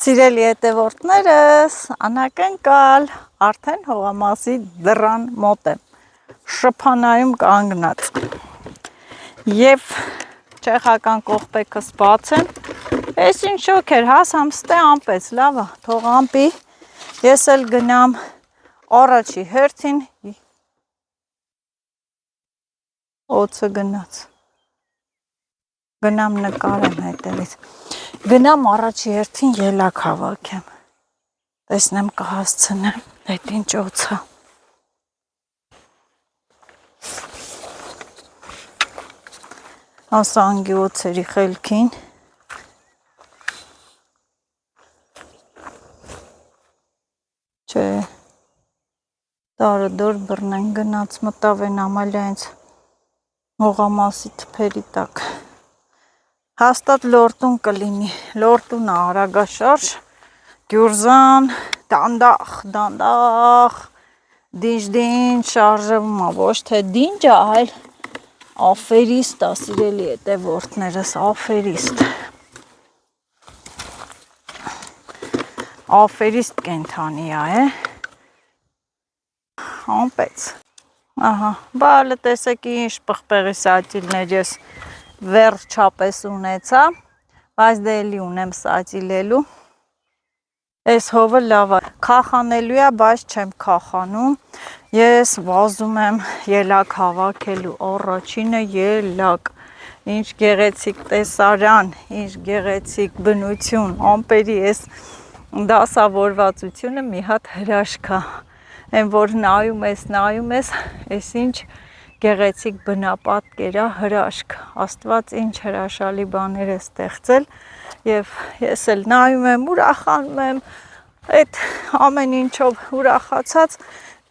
Սիրելի հետևորդներս, անակնկալ, արդեն հողամասի դռան մոտ եմ, շփանայում կանգնած և չեխական կողպեքս բաց եմ, ես ինչ շոք էր, հաս համստե ամպեց, լավա, թող ամպի, ես էլ գնամ առաջի հերթին, օծը գնաց, գնամ նկարեմ հետևից, գնամ առաջի հերթին ելակ հավաքեմ, տեսնեմ կհասցնեմ, այդ ինչ օծա, ասանգի օծերի խելքին, չէ, տարը դոր բռնեն գնաց մտավ են ամալյա ինձ հողամասի թփերի տակ, հաստատ լորտուն կլինի, լորտունը արագաշարժ, գյուրզան, դանդաղ, դինջ շարժվում է, ոչ թե դինջը, այլ աֆերիստ է, սիրելի հետևորդներս, աֆերիստ կենթանի է, ամպեց, ահա, բալը տեսեք ինչ պղպեղի սատիլներ ես վերջապես ունեցա, բայց դե էլի ունեմ սատիլելու, այս հովը լավ է, քախանելու է, բայց չեմ քախանում, ես վազում եմ ելակ հավաքելու, առաջինը ելակ, ինչ գեղեցիկ տեսարան, ինչ գեղեցիկ բնություն, ամպերի ես դասավորվածությունը մի հատ հրաշք է, այն որ նայում ես, այս ինչ գեղեցիկ բնապատկեր է հրաշք, Աստված ինչ հրաշալի բաներ է ստեղծել և ես էլ նայում եմ, ուրախանում եմ, այդ ամեն ինչով ուրախացած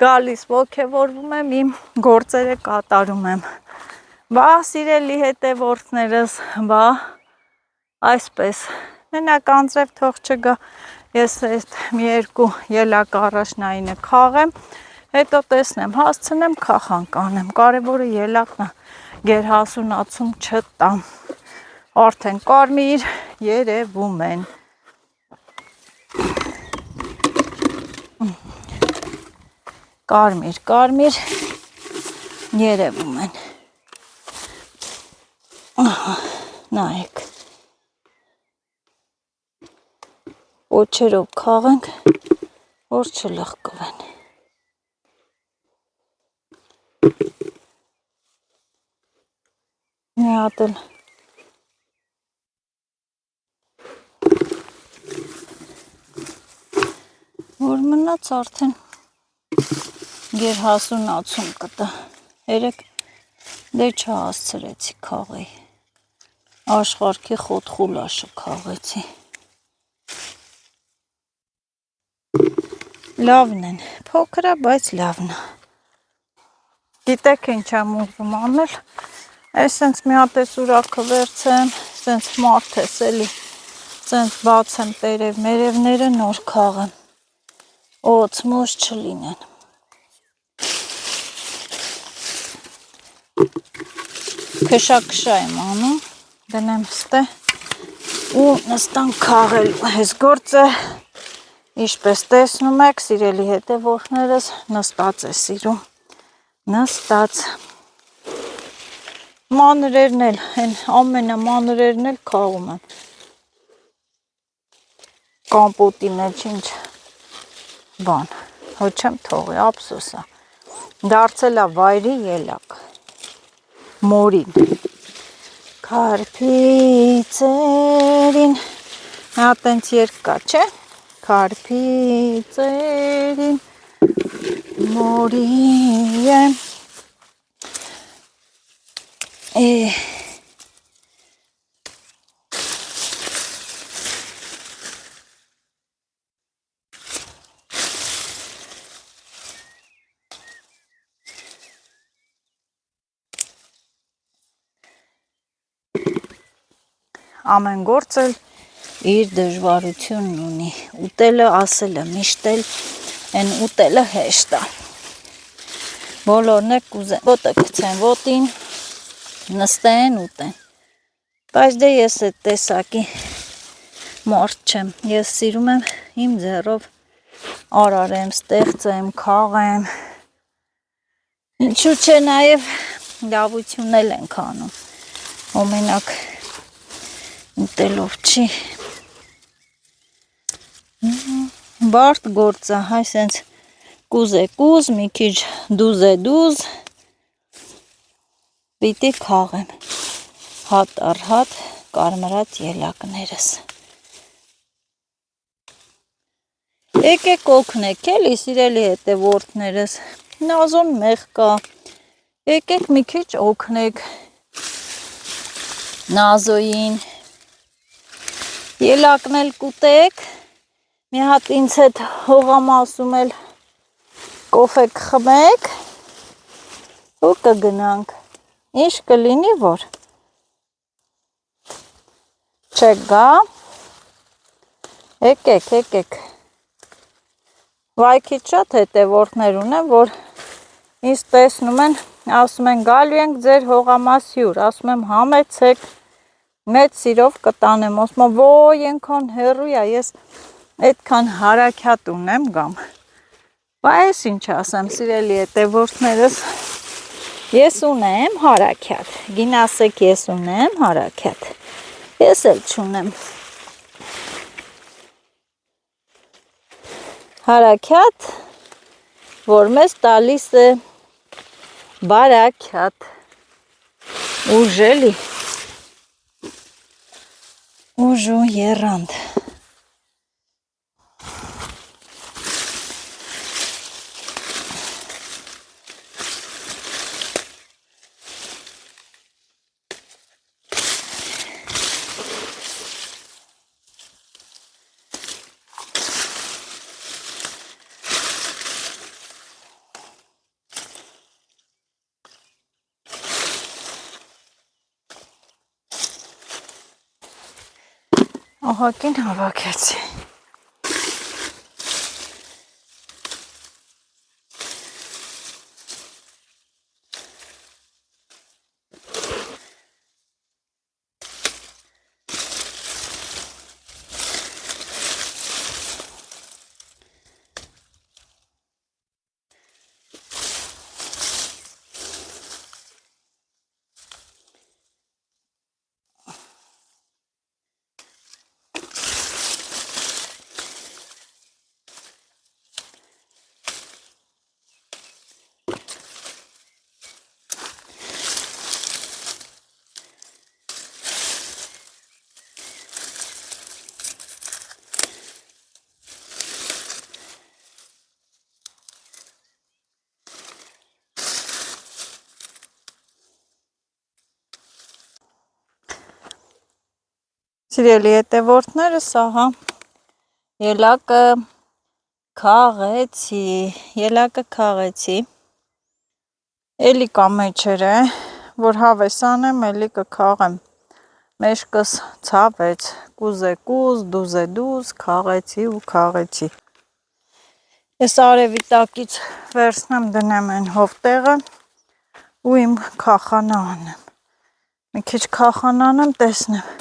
գալիս ոգևորվում եմ, իմ գործերը կատարում եմ, բա սիրելի հետևորդներս, բա այսպես, մենակ անձրև թող չգա, ես այդ մի երկու ելակ առաջնայինը քաղեմ, հետո տեսնեմ, հասցնեմ քախան կանեմ, կարևորը ելակն է, գերհասունացում չտամ, արդեն կարմիր երևում են, կարմիր երևում են, նայեք, պոչերով քաղենք, որ չլղկվեն, մի հատ էլ որ մնաց արդեն գերհասունացում կտա, երեկ դե չհասցրեցի քաղեի, աշխարհքի խոտխուլաշը քաղեցի, լավն են, փոքր է, բայց լավն է, գիտեք ինչ եմ ուզում անել, այսենց մի հատ էս ուրաքը վերցեմ, սենց մարդ ես էլի, սենց բացեմ տերև-մերևները նոր քաղեմ, օծմոց չլինեն, քշա եմ անում, դնեմ ստե ու նստան քաղելու, այս գործը, ինչպես տեսնում եք, սիրելի հետևորդներս, նստած է սիրում, նստած, մանրերն էլ, ամենամանրերն էլ քաղում եմ, կամպոտի մեջ ինչ բան, հո չեմ թողի, ափսոս է, դարձել է վայրի ելակ, մորին, քարփիցերին, հատ տենց երկա, չէ, քարփիցերին, մորի եմ, ամեն գործ էլ իր դժվարությունն ունի, ուտելը ասելը միշտ էլ են ուտելը հեշտ է, բոլորն է կուզեն, ոտը գցեն ոտին, նստեն ուտեն, բայց դե ես այդ տեսակի մարդ չեմ, ես սիրում եմ իմ ձեռով արարեմ, ստեղծեմ, քաղեմ, ինչու՞ չէ նաև լավություն էլ ենք անում, ոմենակ ուտելով չի, բարդ գործ է, հայ սենց կուզ է կուզ, մի քիչ դուզ է դուզ, պիտի քաղեմ, հատ առ հատ կարմրած ելակներս, եկեք օգնեք էլի սիրելի հետևորդներս, Նազոն մեղ կա, եկեք մի քիչ օգնեք Նազոյին, ելակն էլ կուտեք, մի հատ ինձ հետ հողամասում էլ կոֆե կխմեք ու կգնանք, ինչ կլինի որ, չեք գա, եկեք, վայքից շատ հետևորդներ ունեմ, որ ինձ տեսնում են, ասում են գալու ենք ձեր հողամաս հյուր, ասում եմ համեցեք, մեծ սիրով կտանեմ, ասում եմ ոյ ենքան հեռու է, ես այդքան հարաքյատ ունեմ գամ, բա ես ինչ ասեմ սիրելի հետևորդներս, ես ունեմ հարաքյատ, գինասեք ես ունեմ հարաքյատ, ես էլ չունեմ, հարաքյատ, որ մեզ տալիս է բարաքյատ, ուժ էլի, ուժ ու եռանդ, ահակին հավաքեցի, Սիրելի հետևորդներս, ահա, ելակը քաղեցի, էլի կա մեջերը, որ հավես անեմ, էլի կքաղեմ, մեջկս ցավեց, կուզ է կուզ, դուզ է դուզ, քաղեցի ու քաղեցի, ես արևի տակից վերցնեմ դնեմ են հովտեղը ու իմ քախանա անեմ, մի քիչ քախանանեմ տեսնեմ,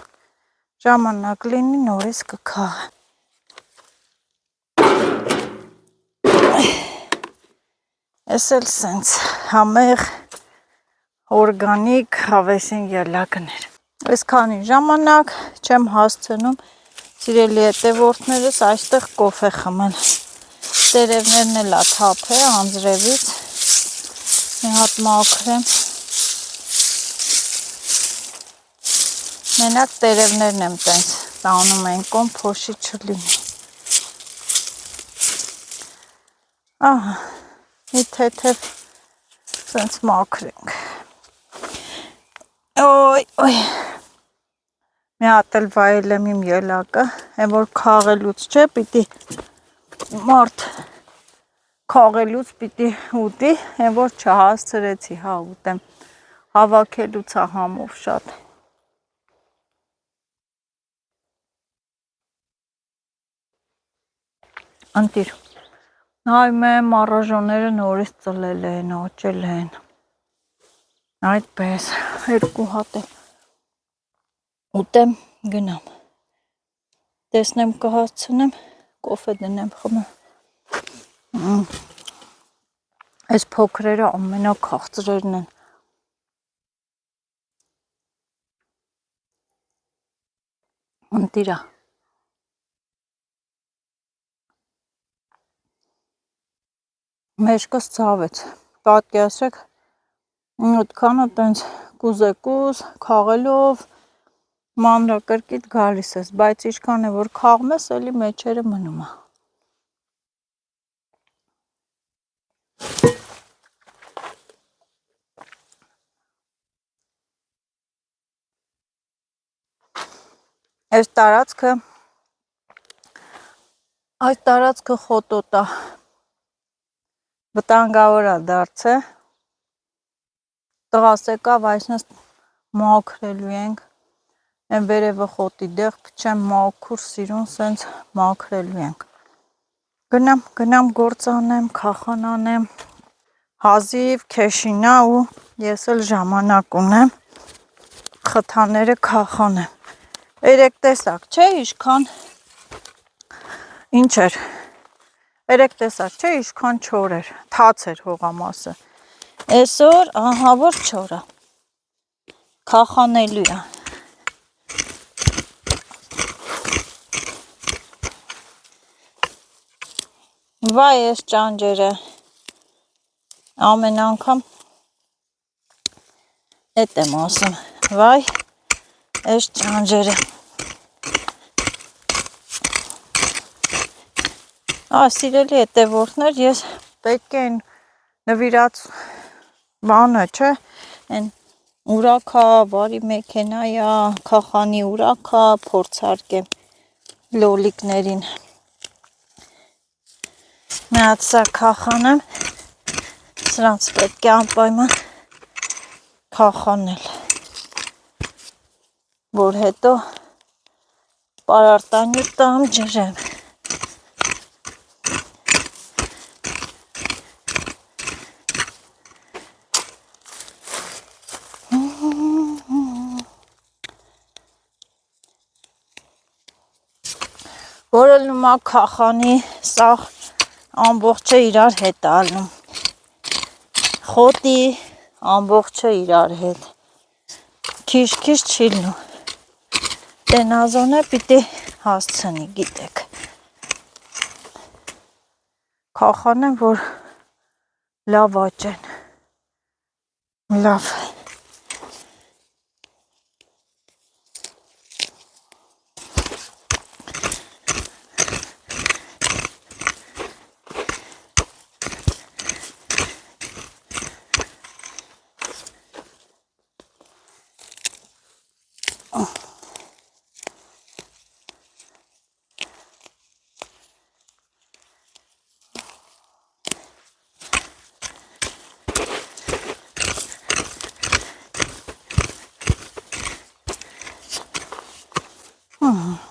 ժամանակ լինի նորից կքաղեմ, ես էլ սենց համեղ օրգանիկ հավեսին ելակներ, ես քանի ժամանակ չեմ հասցնում սիրելի հետևորդներս այստեղ կոֆե խմել, տերևներն էլ թափ է անձրևից, մի հատ մաքրեմ, մենակ տերևներն եմ տենց տանում են կոմ փոշի չլինի, ահա, մի թեթև սենց մաքրենք, ոյ, մի հատ էլ վայել եմ իմ ելակը, են որ քաղելուց չէ, պիտի մարդ քաղելուց պիտի ուտի, են որ չհասցրեցի, հա ուտեմ, հավաքելուց է համով շատ, ընտիր, նայում եմ առաժոները նորից ծլել են, աճել են, այդպես, երկու հատ է, ուտեմ գնամ, տեսնեմ կհասցնեմ, կոֆե դնեմ խմեմ։ Այս փոքրերը ամենաքաղցրերն են։ Ընտիրա։ Մեջքս ցավեց։ Պատկերացրեք, այդքանը տենց կուզեկուզ քաղելով մանրակրկիտ գալիս ես, բայց ինչքան է որ քաղում ես, էլի մեջերը մնում է։ Այս տարածքը խոտոտ է, վտանգավոր է դարձը, տղաս եկավ, այսնս մաքրելու ենք, են վերևը խոտի դեղ փչեմ մաքուր սիրուն, սենց մաքրելու ենք։ Գնամ գործ անեմ, քախան անեմ, հազիվ քեշինա ու ես էլ ժամանակ ունեմ, խթաները քախանեմ։ Երեք տեսակ, չէ, ինչքան, ինչ էր, երեք տեսակ, չէ, ինչքան չոր էր, թաց էր հողամասը, այսօր ահա որ չոր է, քախանելու է։ Վայ ես ճանջերը, ամեն անգամ էդ եմ ասում, վայ ես ճանջերը։ Սիրելի հետևորդներ, ես պետք է նվիրած բանը, չէ, են ուրակա, բարի մեքենայա, քախանի ուրակա, փորձարկեմ լոլիկներին։ Միած սա քախանեմ, սրանց պետք է անպայման քախանել, որ հետո պարարտանյութ տամ ջրեմ։ Որը լումա քախանի սաղ ամբողջը իրար հետ ալնում, խոտի ամբողջը իրար հետ, քիչ չի լնում, տենազոնը պիտի հասցնի, գիտեք, քախանեմ, որ լավ աճեն, լավ։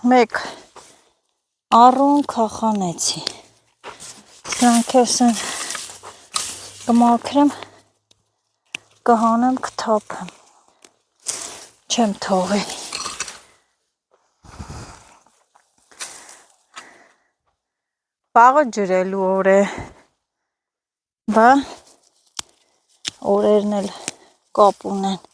Մեկ առուն քախանեցի, սրանք են կմաքրեմ, կհանեմ, կթափեմ, չեմ թողի։ Վաղը ջրելու օր է, բա օրերն էլ կապ ունեն։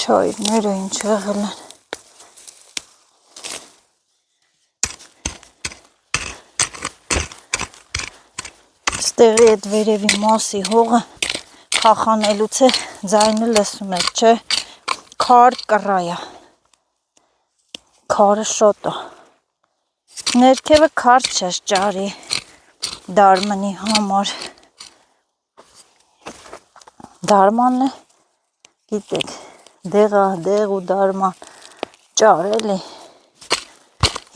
Չայրները ինչ եղել են։ Ստեղի այդ վերևի մասի հողը քախանելուց է ձայնը լսում եք, չէ, քար կռայա, քարը շոտ է, ներքևը քար չես ճարի դարմնի համար, դարմանն է, գիտեք, դեղ ու դարման ճարելի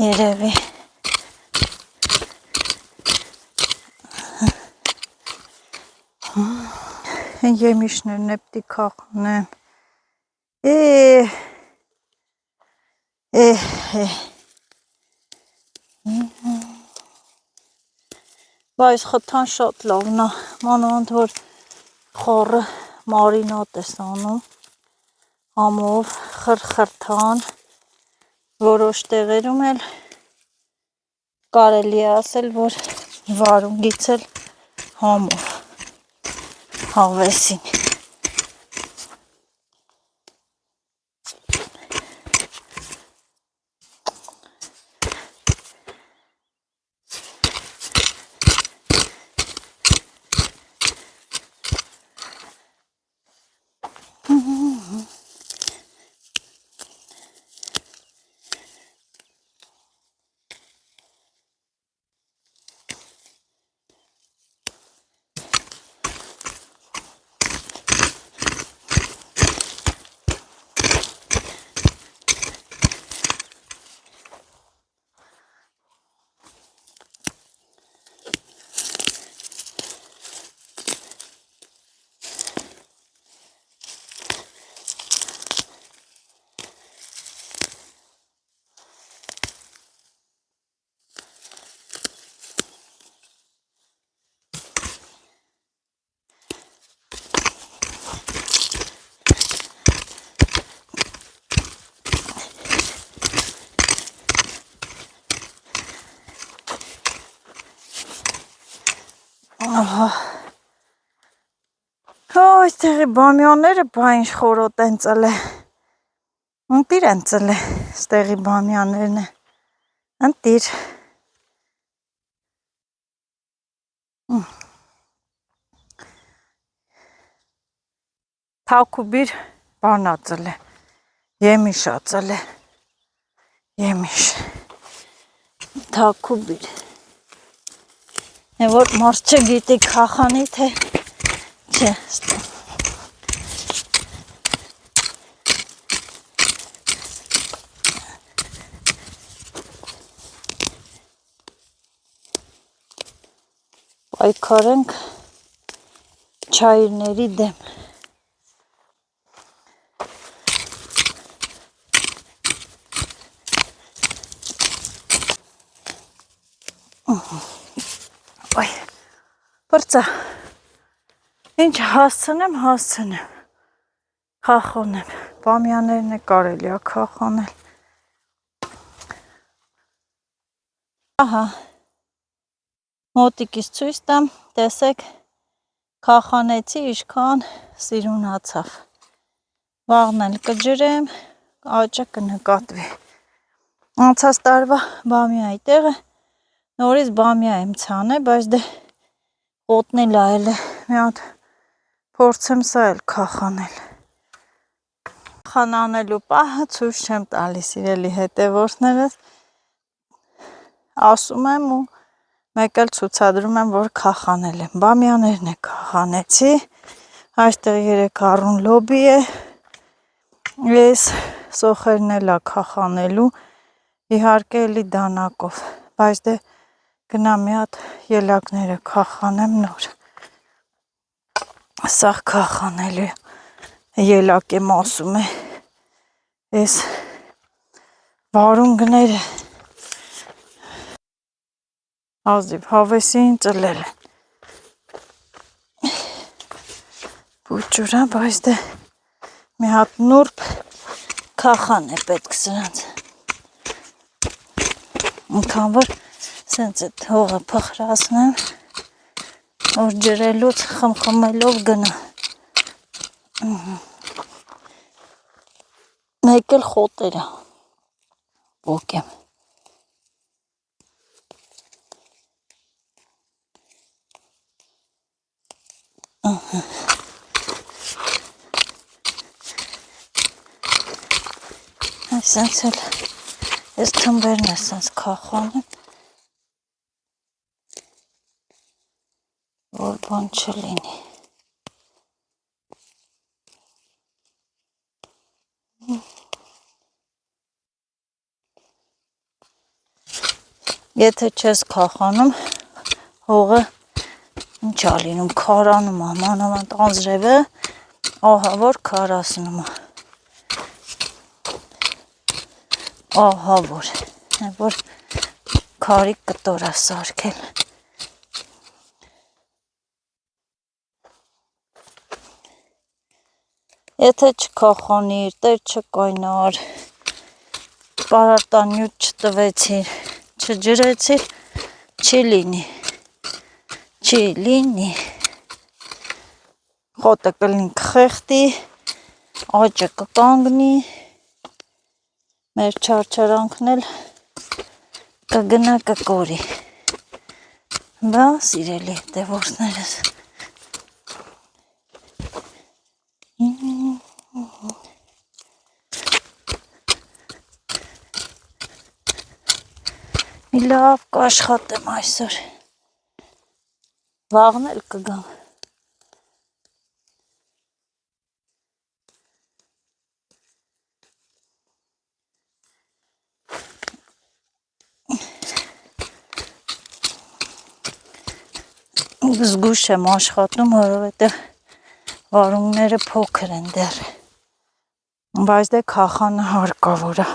երևի։ Եմիշներն է պիտի քախնեմ, բայց խթան շատ լավն է, մանավանդ որ խառը մարինատ ես անում, համով խրթխրթան, որոշ տեղերում էլ կարելի է ասել, որ վարունգից էլ համով հավեսին։ Այստեղի բամյանները բա ինչ խորոտ են ծլե։ Ընտիր են ծլե, ստեղի բամյաներն է։ Ընտիր։ Թակուբիր բանա ծլե, եմիշա ծլե, եմիշ, թակուբիր։ Որ մարդ չգիտի քախանի, թե չէ, պայքարենք չայրների դեմ։ Ոյ, բրծա, ինչ հասցնեմ, խախոնեմ, բամյաներն է կարելի է խախոնել։ Ահա, մոտիկից ցույց տամ, տեսեք, խախանեցի, ինչքան սիրունացավ։ Վաղն էլ կջրեմ, աճը կնկատվի։ Անցած տարվա բամյայի տեղը նորից բամյա եմ ցանել, բայց դե օտնել այլ է, մի հատ փորձեմ սա էլ քախանել։ Խանանելու պահը ցույց չեմ տալիս իրելի հետևորդներս, ասում եմ ու մեկ էլ ցուցադրում եմ, որ քախանել եմ։ Բամյաներն է քախանեցի, այստեղ 3 առուն լոբի է, ես սոխերն էլ է քախանելու, իհարկե էլի դանակով, բայց դե գնա մի հատ ելակները քախանեմ նոր։ Սա քախանելու ելակ եմ ասում է, ես վարունգները ազիվ հավեսին ծլել են։ Բուջուրա, բայց դե մի հատ նուրբ քախան է պետք սրանց։ Ինքան որ սենց էտ հողը փխրացնեմ, որ ջրելուց խմխմելով գնա։ Մեկ էլ խոտերը բոկեմ։ Այսենց էլ ես թմբերն այսենց քախոնում, որ բան չլինի։ Եթե չես քախանում, հողը ինչ ա լինում, քարանում ա, մանավանդ անձրևը, ահա որ քարացնում ա։ Ահա որ քարի կտոր ա սարքել։ Եթե չքախանիր, տեր չկայնար, պարարտանյութ չտվեցիր, չջրեցիր, չի լինի, խոտը կլինի կխեղտի, աճը կկանգնի, մեր չարչարանքն էլ կգնա կկորի, բա սիրելի հետևորդներս, մի լավ կաշխատեմ այսօր, վաղն էլ կգամ, զգուշ եմ աշխատում, որովհետև վարունգները փոքր են դեռ, բայց դե քախանը հարկավոր է,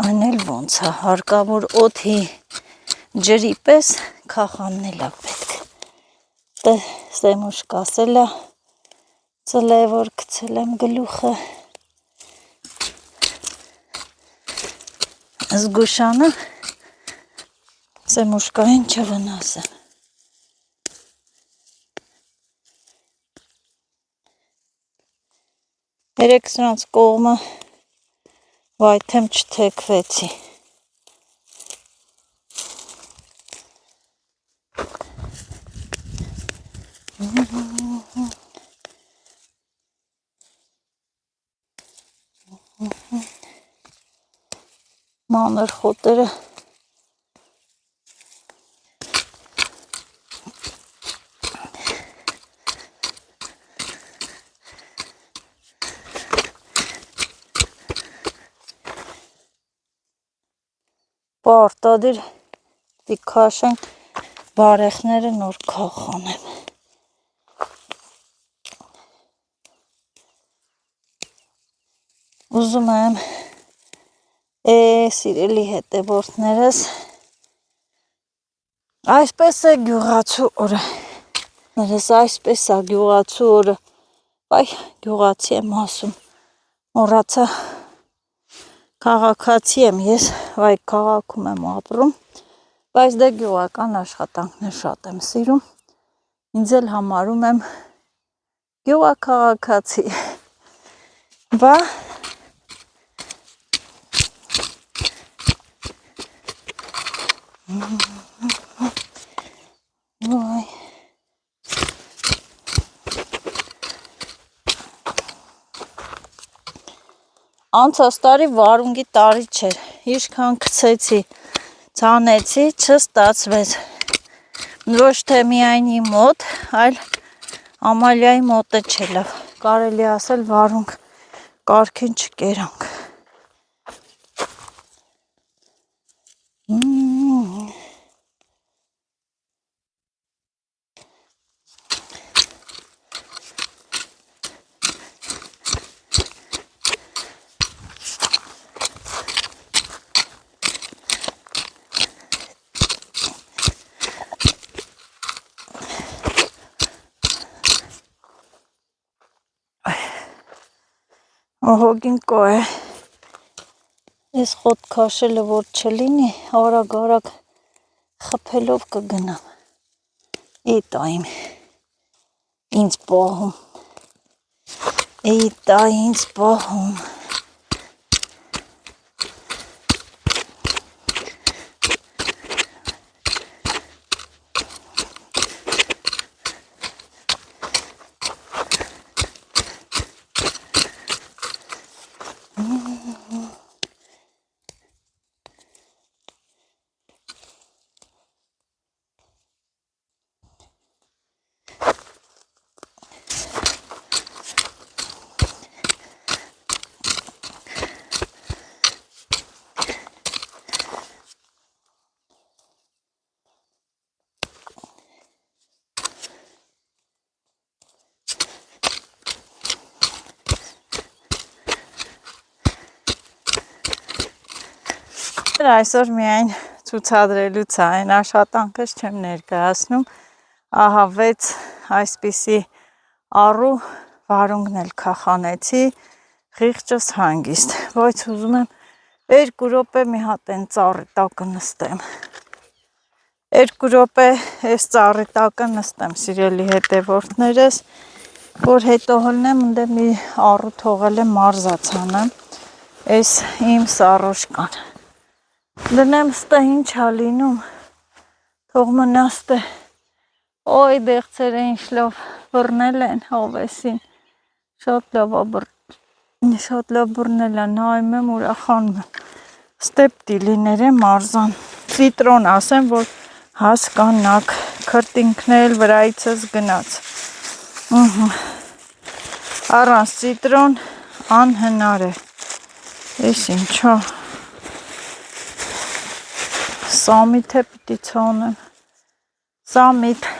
այն էլ ոնց է, հարկավոր օդի ջրի պես քախանն էլ է պետք, դե Սեմուշկա ասել է, ծլե որ գցել եմ գլուխը, զգուշանը, Սեմուշկային չվնասեմ, երեք սրանց կողմը վայթեմ չթեքվեցի, մանր խոտերը պարտադիր դի քաշենք բարեխները նոր քախանեմ, ուզում եմ սիրելի հետևորդներս, այսպես է գյուղացու օրը, այսպես է գյուղացու օրը, բայ գյուղացի եմ ասում, մոռացա, քաղաքացի եմ ես, վայ քաղաքում եմ ապրում, բայց դե գյուղական աշխատանքներ շատ եմ սիրում, ինձ էլ համարում եմ գյուղաքաղաքացի, բա Ոայ Անցած տարի վարունգի տարի չէր, ինչքան գցեցի, ցանեցի, չստացվեց, ոչ թե միայն իմ մոտ, այլ Ամալիայի մոտը չելավ, կարելի ասել վարունգ կարգին չկերանք, Ահոգին կո է, ես խոտ քաշելը որ չլինի, արագ խփելով կգնամ, էտա ինձ պահում, էտա ինձ պահում, այսօր միայն ցուցադրելուց է, այն աշխատանքս չեմ ներկայացնում, ահա 6 այսպիսի առու վարունգն էլ քախանեցի, խիղճս հանգիստ, բայց ուզում եմ 2 րոպե մի հատ են ծառի տակը նստեմ, 2 րոպե այս ծառի տակը նստեմ, սիրելի հետևորդներս, որ հետո հլնեմ, ընդ մի առու թողել եմ մարզացանը, այս իմ սառոշկան, դնեմ ստե ինչա լինում, թող մնա ստե, օй դեղցերը ինչ լավ բռնել են հավեսին, շատ լավ բռնել են, նայում եմ ուրախանում եմ, ստեպտիլիներ եմ մարզան, ծիտրոն ասեմ, որ հասկանաք, քրտինքն էլ վրայիցս գնաց, առանց ծիտրոն անհնար է, ես ինչա, սամիթ է պիտի ցանեմ, սամիթ,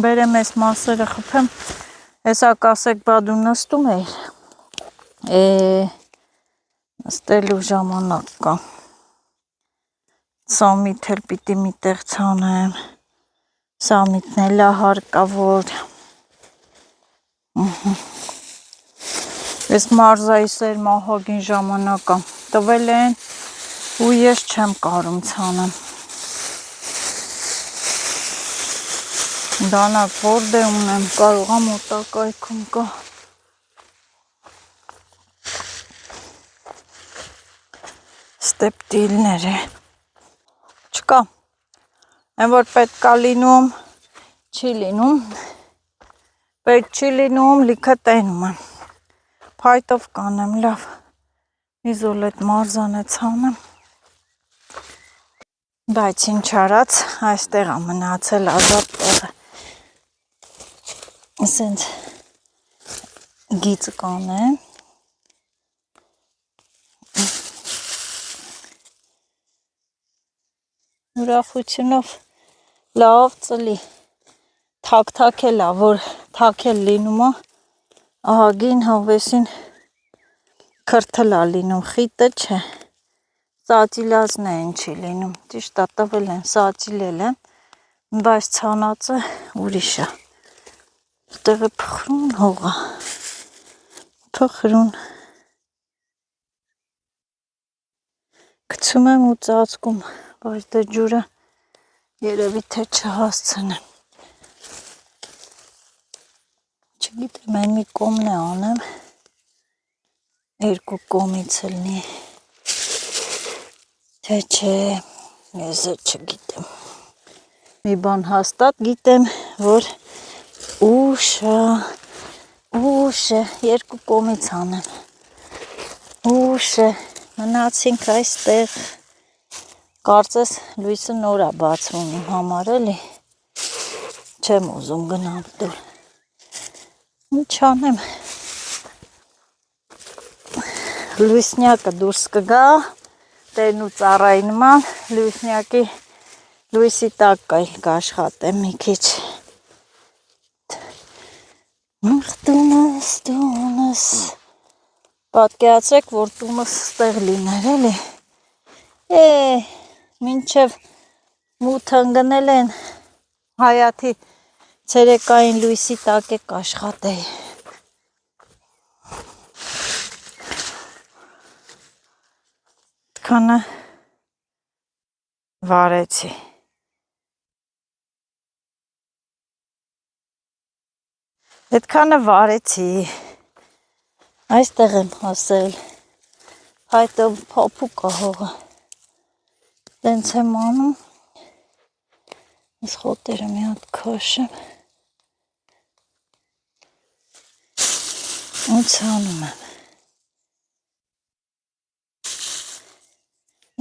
բերեմ ես մասերը խփեմ, հեսա կասեք բա դու նստում էիր, նստելու ժամանակ կա, սամիթ էլ պիտի միտեղ ցանեմ, սամիթն էլ հարկավոր, ես մարզայի սեր մահագին ժամանակա տվել են ու ես չեմ կարում ցանեմ, դանակ որդ է ունեմ, կարողա մոտակայքում կա, ստեպտիլներ է, չկա, են որ պետք է լինում, չի լինում, պետք չի լինում, լիքը տենում եմ, փայտով կանեմ, լավ, իզոլետ մարզան է ցանեմ, բայց ինչ արած, այստեղ է մնացել ազատ տեղը, ասենց գիծ կանեմ, ուրախությունով լավ ծլի, թակ էլ ա, որ թակ էլ լինում է, ահագին հավեսին քրթլ ա լինում, խիտը չէ, սաճիլածն է ինչ չի լինում, ճիշտ ա տվել են, սաճիլել են, բայց ցանածը ուրիշ է, տեղը փխրուն հողա, փխրուն, գցում եմ ու ծածկում, բայց դե ջուրը երևի թե չհասցնեմ, չգիտեմ այն մի կողմն է անեմ, 2 կողմից լնի, թե չէ, ես չգիտեմ, մի բան հաստատ գիտեմ, որ ուշ է, 2 կողմից անեմ, ուշ է, մնացինք այստեղ, կարծես լույսը նոր է բացվում իմ համար էլի, չեմ ուզում գնամ դուր, ինչ անեմ, լույսնյակը դուրս կգա, տերն ու ծառայի նման, լույսի տակ կաշխատեմ մի քիչ, տունս, պատկերացրեք, որ տունս ստեղ լիներ էլի, մինչև մութ ընգնել են, հայաթի ցերեկային լույսի տակ է կաշխատեի, քանը վարեցի, հետքանը վարեցի, այստեղ եմ հասել, հայտով փափուկ է հողը, տենց եմ անում, ես խոտերը մի հատ քաշեմ, ու ցանում եմ,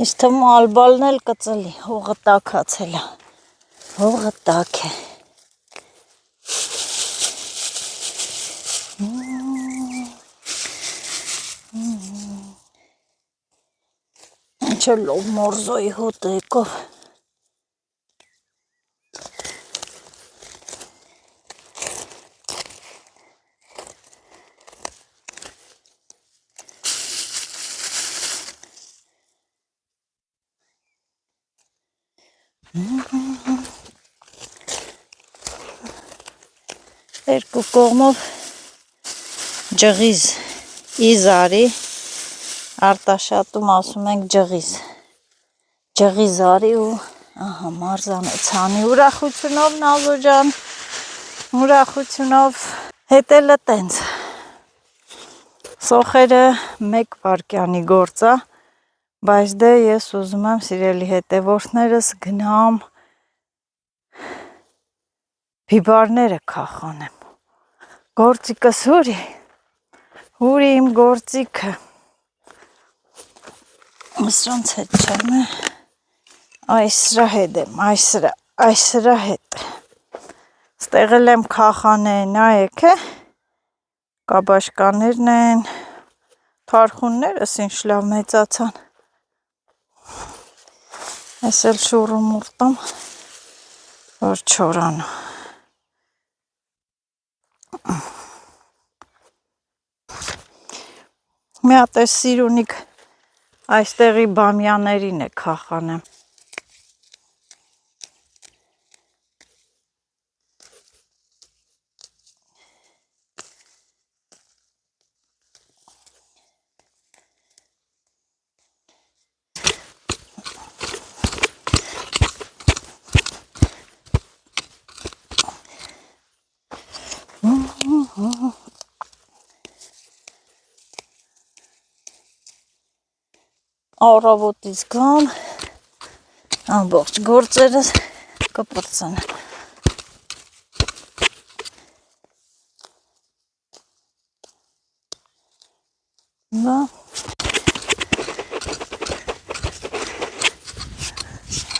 ես թվում ալբալն էլ կծլի, հողը տաքացել է, հողը տաք է, Ինչ լով մորզոյի հոտ եկով, Երկու կողմով ջղիզ իզարի, Արտաշատում ասում ենք ջղիզ արի ու ահա մարզանը ցանի ուրախությունով Նազո ջան, ուրախությունով հետելը տենց սոխերը 1 վարկյանի գործ է, բայց դե ես ուզում եմ սիրելի հետևորդներս գնամ բիբարները քախանեմ, գործիկս հուրի իմ գործիքը, սրանց հետ չեմ է, այսրա հետ եմ, այսրա հետ, ստեղել եմ քախանեն, նայեք է, կաբաշկաներն են, թարխուններս ինչ լավ մեծացան, ես էլ շուրում ուրտամ, որ չորանա, մի հատ է սիրունիք այստեղի բամյաներին է քախանեմ, առավոտից գամ, ամբողջ գործերս կպրծնեմ, բա,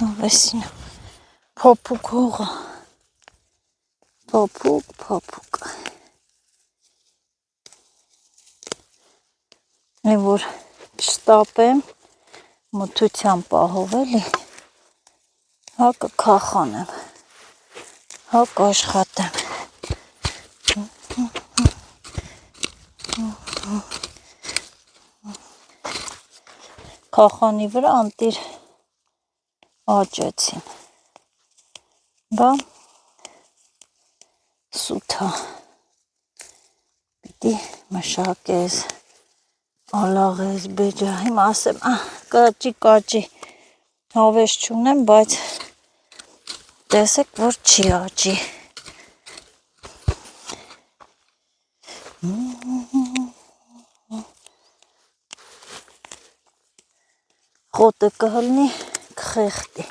ավեսինը, փոփուկ հողը, փոփուկ, է որ չստապեմ, մթության պահով էլի, հա կքախանեմ, հա կաշխատեմ, քախանի վրա անտիր աճեցին, բա սութա, պիտի մշակես, ալաղես, բեջա, հիմա ասեմ, կաճի, հավես չունեմ, բայց տեսեք, որ չի աճի, խոտը կհլնի, կխեղտի,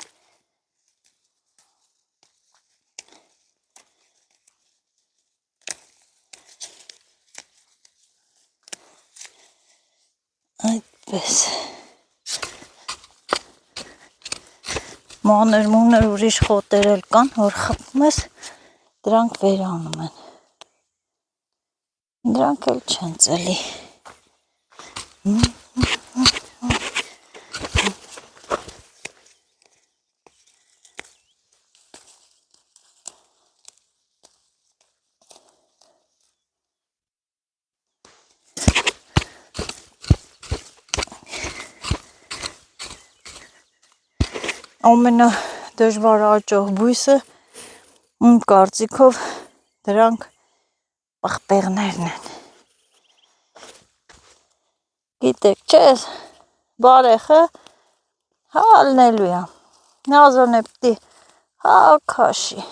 այդպես, մանր ուրիշ խոտեր էլ կան, որ խփում ես, դրանք վերանում են, դրանք էլ չեն ծելի, ամենա դժվար աճող բույսը իմ կարծիքով դրանք պղպեղներն են, գիտեք չէ, բարեխը հա ալնելու է, Նազոն է պտի հա քաշի,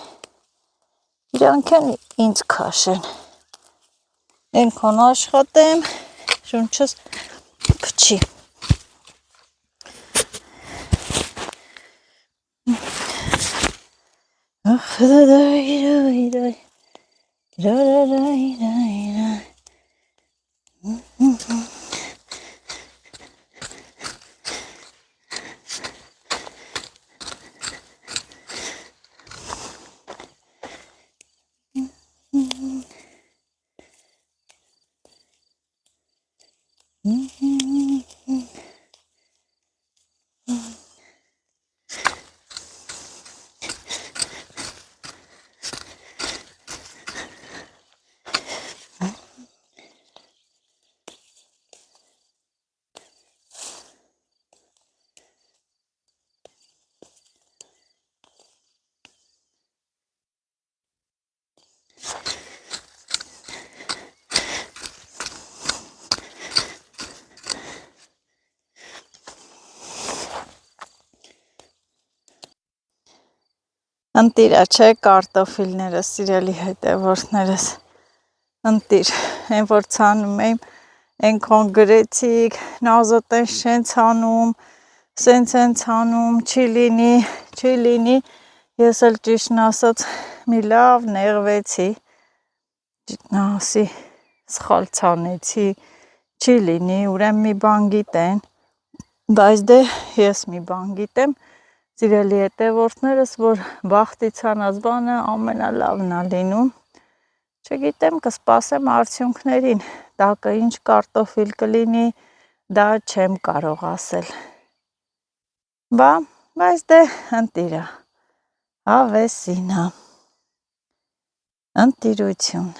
իրանք են ինձ քաշեն, ենքան աշխատեմ, շունչս փչի, Ընտիրա չէ կարտոֆիլները, սիրելի հետևորդներս, ընտիր, այն որ ցանում եմ, այնքան գրեցիք, նազոտեն շեն ցանում, սենց են ցանում, չի լինի, ես էլ ճիշտն ասած մի լավ նեղվեցի, ասի սխալ ցանեցի, չի լինի, ուրեմն մի բան գիտեն, բայց դե ես մի բան գիտեմ, սիրելի հետևորդներս, որ բախտի ցանած բանը ամենալավն է լինում, չգիտեմ, կսպասեմ արդյունքներին, տակը ինչ կարտոֆիլ կլինի, դա չեմ կարող ասել, բայց դե ընտիրա, հավեսինա, ընտիրություն,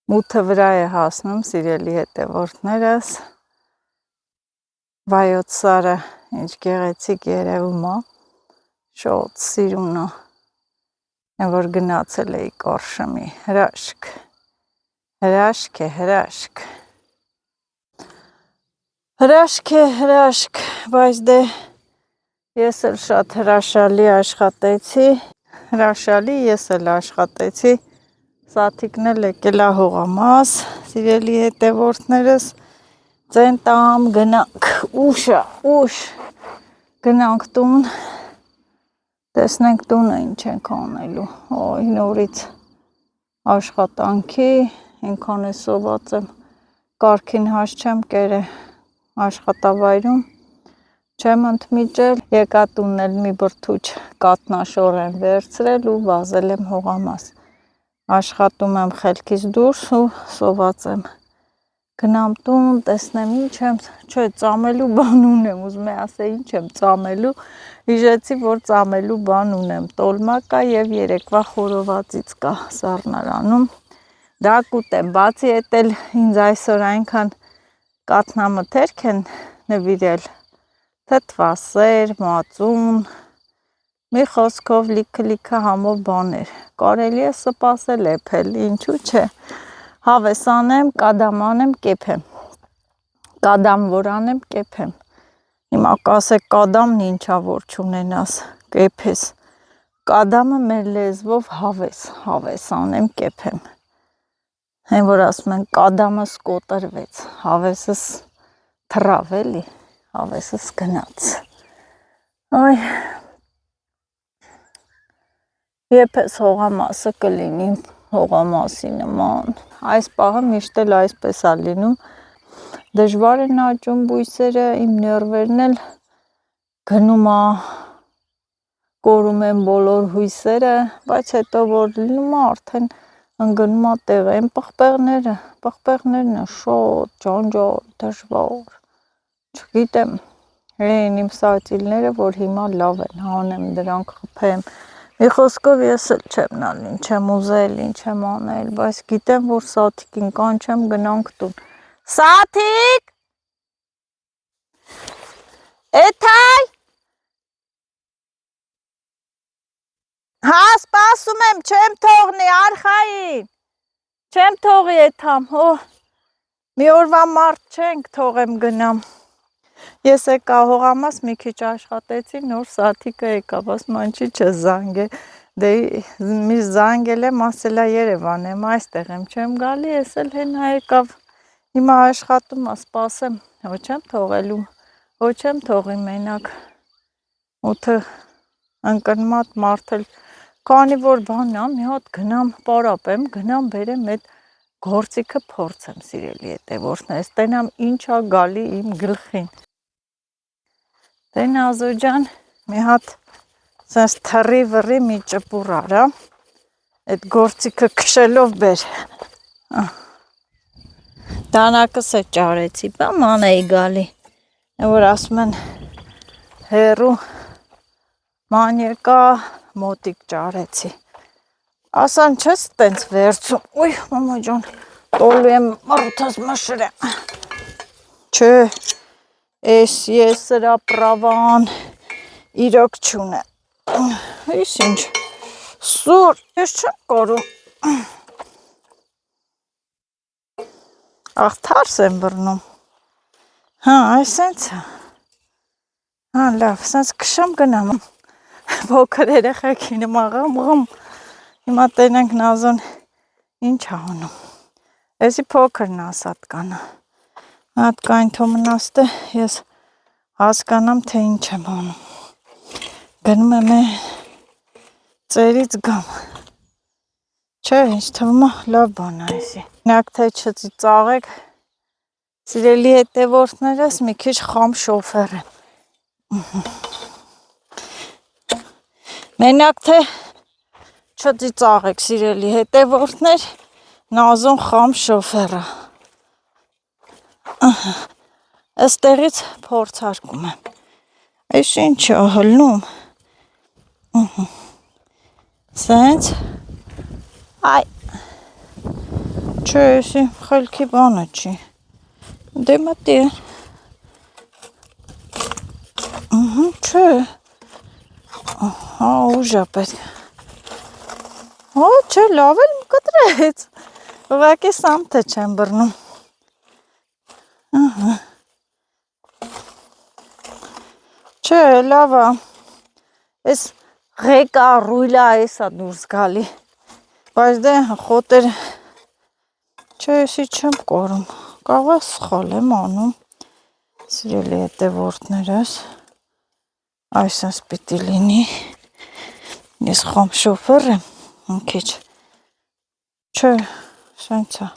մութը վրա է հասնում, սիրելի հետևորդներս, Վայոց սարը ինչ գեղեցիկ երևում է, շոտ սիրունը, այն որ գնացել էի Կորշումի, հրաշք է, հրաշք, բայց դե ես էլ շատ հրաշալի աշխատեցի, Սաթիկն էլ եկել է հողամաս, սիրելի հետևորդներս, ծենտամ գնանք, ուշ, գնանք տուն, տեսնենք տունը ինչ ենք անելու, նորից աշխատանքի, ինքան է սոված եմ, կարգին հաշ չեմ կերը աշխատավայրում, չեմ ընդմիջել, եկա տունն էլ մի բրդուչ կատնաշոր եմ վերցրել ու վազել եմ հողամաս, աշխատում եմ խելքից դուրս ու սոված եմ, գնամ տուն, տեսնեմ ինչ եմ, ծամելու բան ունեմ, ուզում եմ ասել ինչ եմ ծամելու, հիշեցի, որ ծամելու բան ունեմ, տոլմա կա և երեկվա խորովածից կա սառնարանում, դա կուտեմ, բացի էդ էլ ինձ այսօր այնքան կաթնամթերք են նվիրել, թթվասեր, մածուն, մի խոսքով լիքը համով բաներ, կարելի է սպասել էփել, ինչու չէ, հավես անեմ, կադամ անեմ, կեփեմ, կադամ որ անեմ, կեփեմ, հիմա կասեք կադամն ինչա որ չունենաս, կեփես, կադամը մեր լեզվով հավես անեմ, կեփեմ, այն որ ասում են կադամս կոտրվեց, հավեսս թռավ էլի, հավեսս գնաց, Եպես հողամասը կլինի հողամասի նման, այս պահը միշտ էլ այսպես է լինում, դժվար են աճում բույսերը, իմ նյարդերն էլ գնում է, կորում են բոլոր հույսերը, բայց հետո որ լինում է արդեն ընկնում է տեղը, այն պղպեղներն է շոտ, ջանջալ, դժվար, չգիտեմ, իմ սատիլները, որ հիմա լավ են, հանեմ դրանք խփեմ, մի խոսքով ես էլ չեմ նալ, ինչ եմ ուզել, ինչ եմ անել, բայց գիտեմ, որ Սաթիկին կանչեմ գնանք տուն, Սաթիկ, Էթայ, հա սպասում եմ, չեմ թողնի, Արխային, չեմ թողի Էթամ, մի օրվա մարդ չենք թողեմ գնամ, ես եկա հողամաս մի քիչ աշխատեցի, նոր Սաթիկը եկավ, ասում անչի չզանգե, դե մի զանգել եմ, ասել է Երևան եմ, այստեղ եմ, չեմ գալի, ես էլ հենա եկավ, հիմա աշխատում, սպասեմ, ոչ եմ թողելու, ոչ եմ թողի մենակ, ութը ընկնմատ մարդել, քանի որ բան է, մի հատ գնամ պարապեմ, գնամ բերեմ այդ գործիքը փորձեմ, սիրելի հետևորդներս, տենամ ինչա գալի իմ գլխին, դե Նազո ջան, մի հատ սենց թռի վռի մի ճպուր արա, այդ գործիքը քշելով բեր, դանակս է ճարեցի, ման էի գալի, որ ասում են հերու ման եկա, մոտիկ ճարեցի, ասան չես տենց վերցում, ոյ մամա ջան, տոլու եմ մռութս մշրեմ, չէ, ես սրա պրավան իրոք չունեմ, ես ինչ, սուր, ես չեմ կորում, աղ թարս եմ բռնում, այս ենք է, լավ, սենց քշեմ գնամ։ Փոքր երեխեքին մաղամ։ Հիմա տենենք Նազոն ինչ ա անում։ Էսի փոքրն ասատ կանա։ Հատ կայն թո մնաստե ես հասկանամ թե ինչ եմ անում։ Գնում եմ ծերից գամ։ Չէ, ինչ թվում է լավ բան է էսի։ Նակ թե չծիծաղեք, սիրելի հետևորդներս մի քիչ խամ շոֆեր եմ։ Մենակ թե չծիծաղեք, սիրելի հետևորդներ, Նազոն խամ շոֆեր է։ Այստեղից փորձարկում եմ։ Այս ինչ է հլնում։ Սենց այ չէ, էսի խելքի բանը չի։ Դե մտի է։ Չէ։ Հա, ուժա պետք։ Հա, չէ, լավ էլ կտրեց։ Ուղղակի սամթե չեմ բռնում։ Չէ, լավ է։ Էս ղեկա, ռույլա էսա դուրս գալի։ Բայց դե խոտեր չէ, էսի չեմ կորում։ Կարող է սխալ եմ անում։ Սիրելի հետևորդներս։ Այսպես պիտի լինի։ Ես խամ շոֆեր եմ, մի քիչ։ Չէ, սենց է։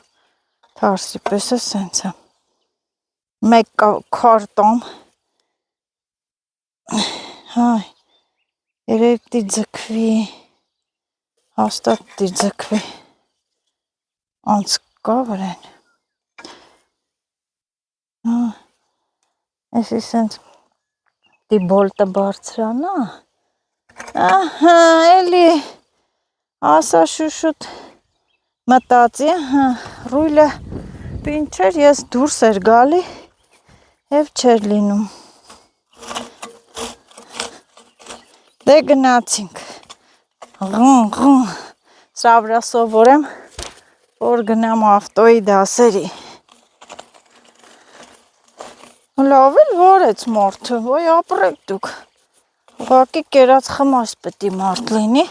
Թարսի պես է սենց է։ Մեկ քարտամ։ Հայ, երեկ դի ձգվի, հաստատ դի ձգվի, անց կա վրեն, էսի սենց դի բոլտը բարձրանա, ահա, էլի, ասա շուշուտ մտածի, ռույլը պինչեր, ես դուրս էր գալի, և չեր լինում, դե գնացինք, սրա վրա սովորեմ, որ գնամ ավտոյի դասերի, լավ էլ վարեց մարդը, ոյ ապրեք դուք, ուղղակի կերած խմած պետի մարդ լինի,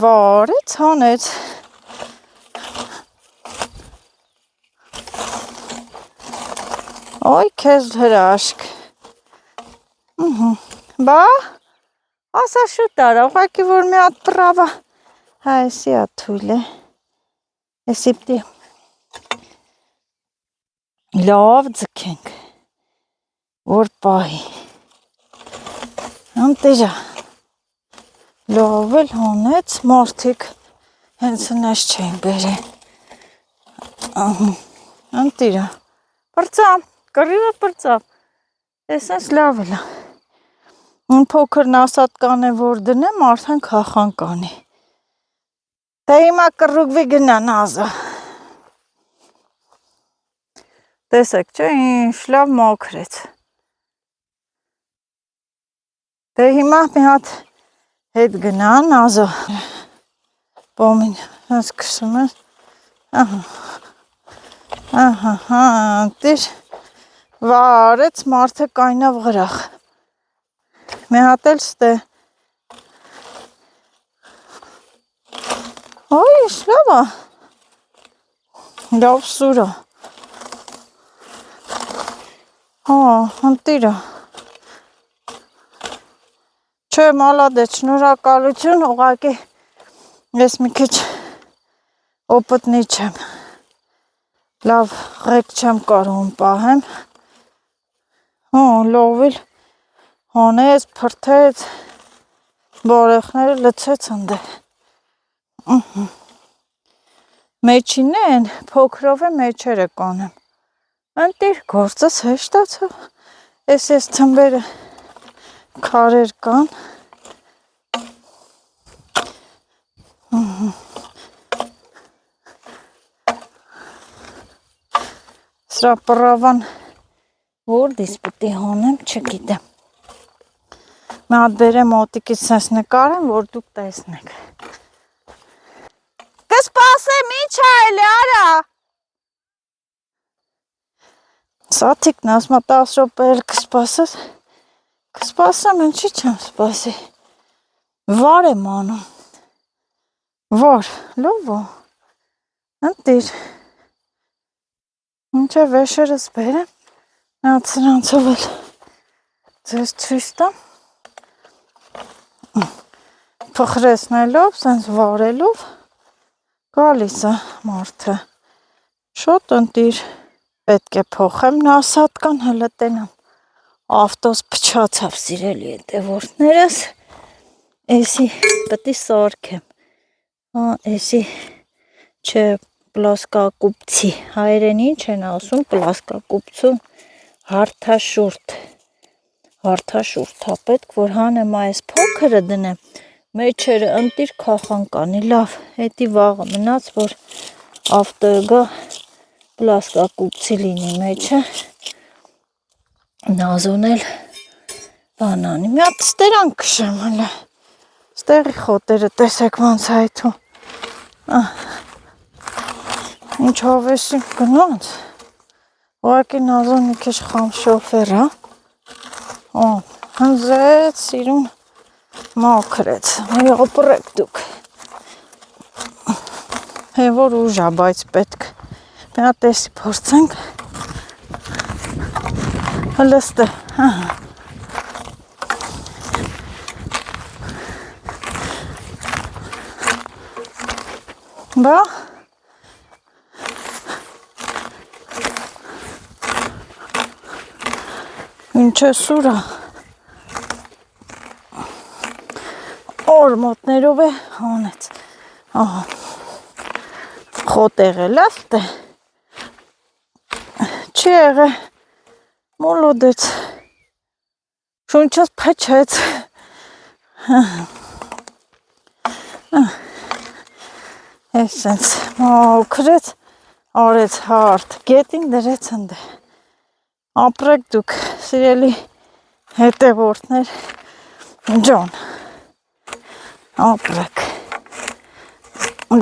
վարեց, հանեց, ոյ քեզ հրաշք, բա, ասա շուտ արա, ուղղակի որ մի հատ պրավա, հա էսի ա թույլ է, էսի պտի լավ ձգենք, որ պահի, անտիրա, լավ էլ հանեց, մարդիկ հենց նես չեն բերի, անտիրա, պրծամ, կռիվը պրծամ, էսենց լավ էլա, փոքր նասատ կանե որ դնեմ, արդեն քախան կանի, թե հիմա կռուգվի գնա Նազը, տեսեք չէ, ինչ լավ մաքրեց, դե հիմա մի հատ հետ գնա Նազը, պոմին հենց կսում ես, ահա, տիր, վարեց մարդը կայնավ գրախ, մի հատ էլ ստե, ոյ, ինչ լավ ա, լավ սուր ա, հա, ընտիր ա, չէ, մալադեց, շնորհակալություն, ուղղակի, ես մի քիչ օպտնի չեմ, լավ ղեկ չեմ կարողում պահեմ, հա, լավ էլ, հանեց, փրթեց, բարեխները լցեց ընդե, մեջին են, փոքրով է մեջերը կանեմ, ընտիր գործս հեշտացավ, ես թմբերը քարեր կան, սրա պրավան որ դիս պտի հանեմ, չգիտեմ, մի հատ բերեմ մոտիկից սենց նկարեմ, որ դուք տեսնեք, կսպասեմ, ինչ այլ է, արա, սաթիկն ասմա 10 րոպե էլ կսպասես, Կսպասեմ, ինչի չեմ սպասի։ Վար եմ անում։ Վար, լովո։ Ընտիր։ Ինչը վեշերս բերեմ, նած սրանցով էլ ձեզ ցույց տամ։ Փխրեցնելով, սենց վարելով, գալիս է մարդը։ Շոտ ընտիր, պետք է փոխեմ նասատկան, հլը տենամ։ Ավտոս փչացավ սիրելի հետևորդներս, էսի պետի սարքեմ, էսի չէ պլասկակուպցի, հայերեն ինչ են ասում պլասկակուպցում, հարթաշուրթ, պետք որ հանեմ այս փոքրը դնեմ, մեջերը ընտիր քախան կանի, լավ, հետի վաղը մնաց, որ ավտոյը գա պլասկակուպցի լինի մեջը, Նազոն էլ բանանի, մի հատ ստերան կշեմ հլը, ստեղի խոտերը տեսեք ոնց հայթում, ինչ հավեսին գնոց, ուղակի Նազոն մի քիչ խամ շոֆեր, հնձեց, սիրուն մաքրեց, մի ապրեք դուք, որ ուժա, բայց պետք, մի հատ էսի փորձենք, հլստը, բա, ինչ է սուրա, օրմոտներով է հանեց, խոտ եղել աստ է, չի եղե, մոլոդեց, շունչս փչեց, ես սենց մաքրեց, արեց հարդ, գետին դրեց ընդ է, ապրեք դուք, սիրելի հետևորդներ, ջան, ապրեք,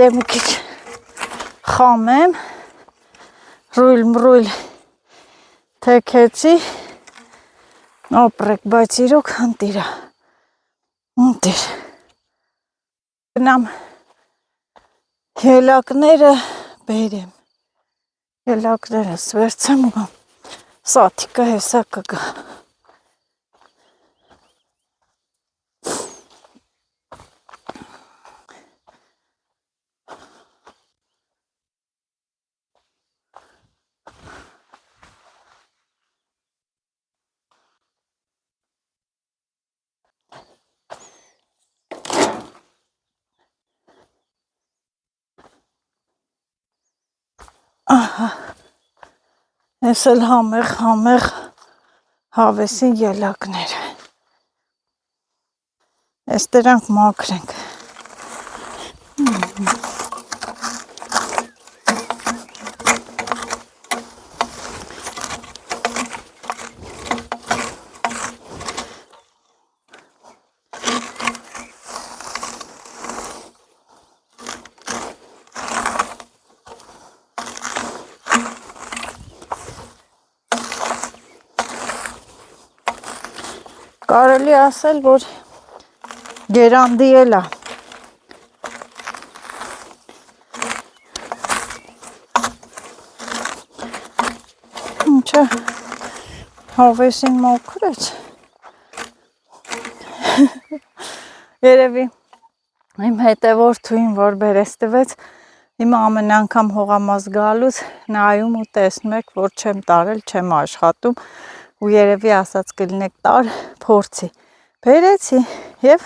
դե մի քիչ խամեմ, ռույլ թեքեցի, ապրեք, բայց իրոք ընտիրա, ընտիր, գնամ ելակները բերեմ, ելակները սվերցեմ ու սաթիկը հեսա կգա, ես էլ համեղ հավեսին ելակներ, ես դրանք մաքրենք, կարելի ասել, որ գերանդի էլ է, ինչը հավեսին մաքրեց, երևի իմ հետևորդուին, որ բերես տվեց, հիմա ամեն անգամ հողամաս գալուց նայում ու տեսնում եք, որ չեմ տարել, չեմ աշխատում, ու երևի ասած կլինեք տար փորձի, բերեցի և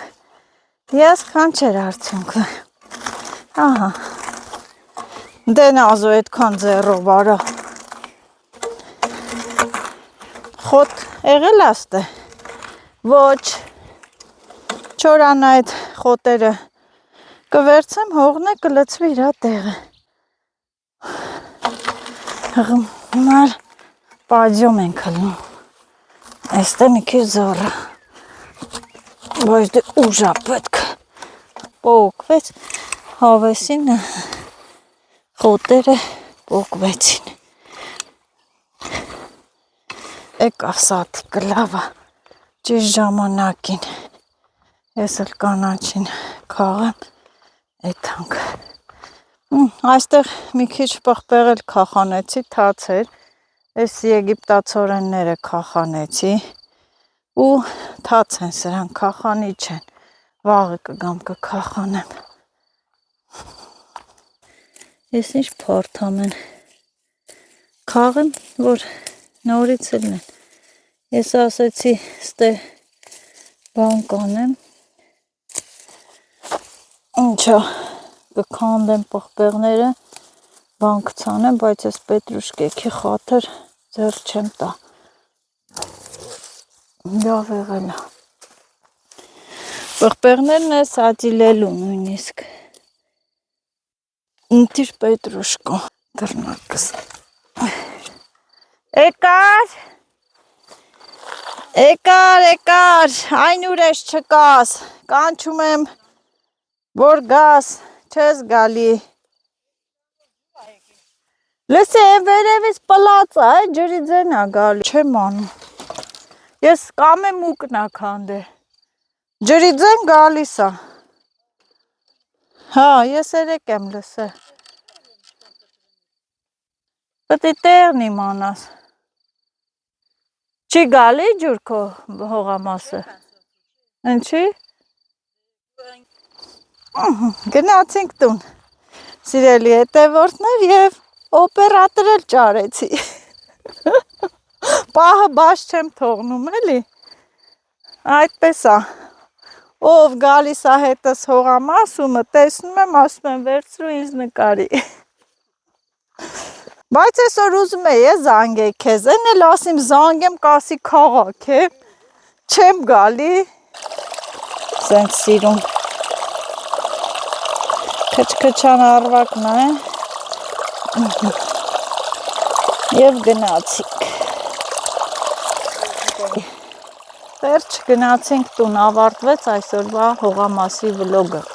եսքան չեր արդյունքը, ահա, դե Նազո այդքան ձեռով արա, խոտ եղել աստ է, ոչ, չորան այդ խոտերը կվերցեմ, հողն է կլծվի իրա տեղը, հղմար պաջյոմ ենք հլնում, այստե մի քիչ զոռը, բայց դե ուժա պետք, պոկվեց, հավեսին խոտերը պոկվեցին, եկավ սաթիկը լավա, ճիշտ ժամանակին ես էլ կանաչին քաղեմ այդանք այստեղ մի քիչ պղպեղ էլ քախանեցի թացեր ես եգիպտացորենները քախանեցի ու թաց են սրանք քախանի չեն վաղը կգամ կքախանեմ ես ինչ փորթամ են քաղեմ որ նորից էլ են ես ասեցի ստե բան կանեմ ինչա կքանդեմ պղպեղները բան կցանեմ բայց ես պետրուշկեքի խաթր ձեռ չեմ տա լավ եղել է պղպեղներն է սածիլելու նույնիսկ ինտիր պետրուշկո դռնակս Եկար, այն ուր ես չկաս, կանչում եմ, որ գաս, չես գալի։ Լսի, վերևից պլած է, ջրի ձեն է գալի, չեմ անում։ Ես կամեմ ուկն է քանդե։ Ջրի ձեն գալիս է։ Հա, ես երեք եմ լսե։ Պետք է տեղն իմանաս։ Չի գալի ջուր քո հողամասը։ Ինչի։ Գնացինք տուն։ Սիրելի հետևորդներ եւ օպերատոր էլ ճարեցի։ Պահը բաց չեմ թողնում էլի։ Այդպես է։ Ով գալիս է հետս հողամասումը, տեսնում եմ, ասում եմ վերցրու ինձ նկարի։ Բայց այսօր ուզում էի զանգեի քեզ, այն էլ ասիմ զանգեմ կասի քաղաք եմ, չեմ գալի, սենց սիրում, քչքչան արվակն է, և գնացինք, վերջ գնացինք տուն, ավարտվեց այսօրվա հողամասի վլոգը։